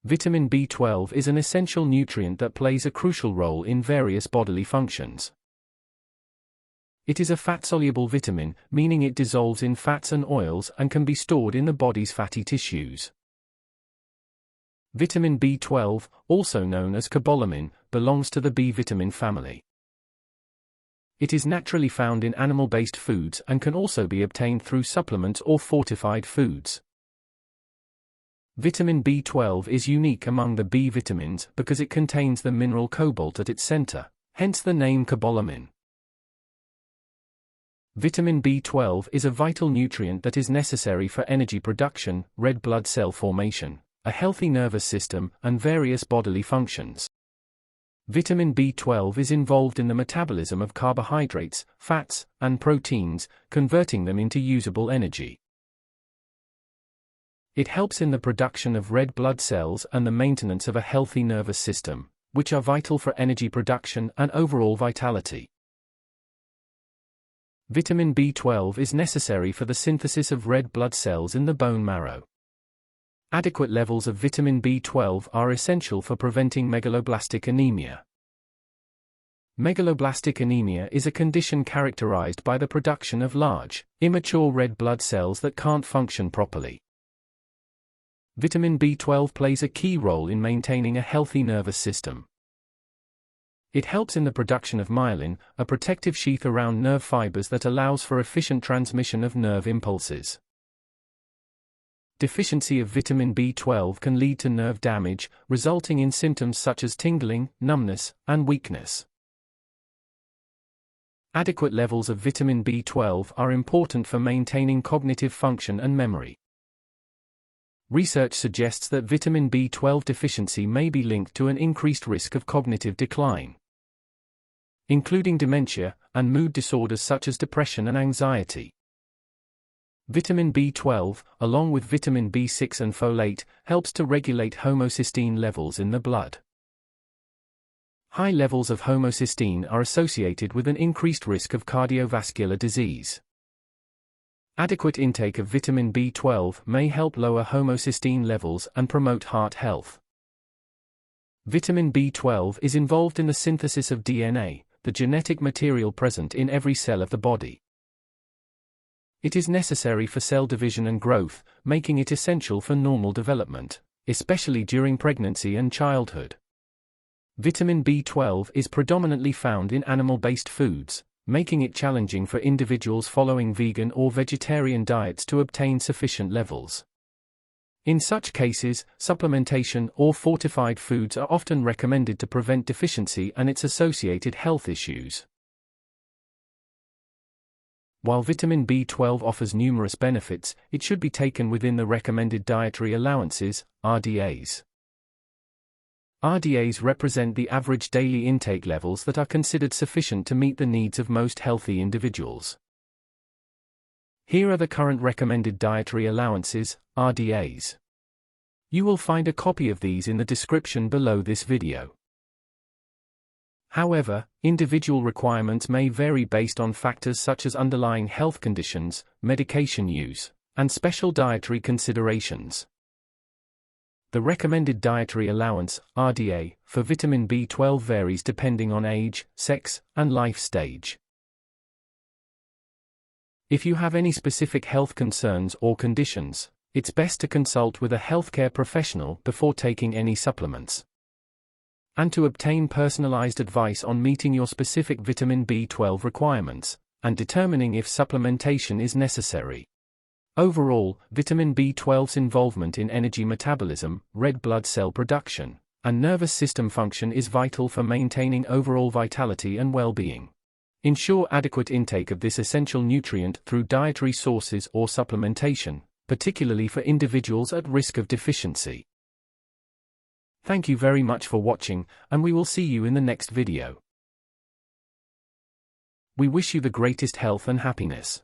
Vitamin B12 is an essential nutrient that plays a crucial role in various bodily functions. It is a fat-soluble vitamin, meaning it dissolves in fats and oils and can be stored in the body's fatty tissues. Vitamin B12, also known as cobalamin, belongs to the B vitamin family. It is naturally found in animal-based foods and can also be obtained through supplements or fortified foods. Vitamin B12 is unique among the B vitamins because it contains the mineral cobalt at its center, hence the name cobalamin. Vitamin B12 is a vital nutrient that is necessary for energy production, red blood cell formation, a healthy nervous system, and various bodily functions. Vitamin B12 is involved in the metabolism of carbohydrates, fats, and proteins, converting them into usable energy. It helps in the production of red blood cells and the maintenance of a healthy nervous system, which are vital for energy production and overall vitality. Vitamin B12 is necessary for the synthesis of red blood cells in the bone marrow. Adequate levels of vitamin B12 are essential for preventing megaloblastic anemia. Megaloblastic anemia is a condition characterized by the production of large, immature red blood cells that can't function properly. Vitamin B12 plays a key role in maintaining a healthy nervous system. It helps in the production of myelin, a protective sheath around nerve fibers that allows for efficient transmission of nerve impulses. Deficiency of vitamin B12 can lead to nerve damage, resulting in symptoms such as tingling, numbness, and weakness. Adequate levels of vitamin B12 are important for maintaining cognitive function and memory. Research suggests that vitamin B12 deficiency may be linked to an increased risk of cognitive decline, including dementia and mood disorders such as depression and anxiety. Vitamin B12, along with vitamin B6 and folate, helps to regulate homocysteine levels in the blood. High levels of homocysteine are associated with an increased risk of cardiovascular disease. Adequate intake of vitamin B12 may help lower homocysteine levels and promote heart health. Vitamin B12 is involved in the synthesis of DNA, the genetic material present in every cell of the body. It is necessary for cell division and growth, making it essential for normal development, especially during pregnancy and childhood. Vitamin B12 is predominantly found in animal-based foods, making it challenging for individuals following vegan or vegetarian diets to obtain sufficient levels. In such cases, supplementation or fortified foods are often recommended to prevent deficiency and its associated health issues. While vitamin B12 offers numerous benefits, it should be taken within the Recommended Dietary Allowances, RDAS. RDAs represent the average daily intake levels that are considered sufficient to meet the needs of most healthy individuals. Here are the current Recommended Dietary Allowances, RDAs. You will find a copy of these in the description below this video. However, individual requirements may vary based on factors such as underlying health conditions, medication use, and special dietary considerations. The Recommended Dietary Allowance, RDA, for vitamin B12 varies depending on age, sex, and life stage. If you have any specific health concerns or conditions, it's best to consult with a healthcare professional before taking any supplements, and to obtain personalized advice on meeting your specific vitamin B12 requirements, and determining if supplementation is necessary. Overall, vitamin B12's involvement in energy metabolism, red blood cell production, and nervous system function is vital for maintaining overall vitality and well-being. Ensure adequate intake of this essential nutrient through dietary sources or supplementation, particularly for individuals at risk of deficiency. Thank you very much for watching, and we will see you in the next video. We wish you the greatest health and happiness.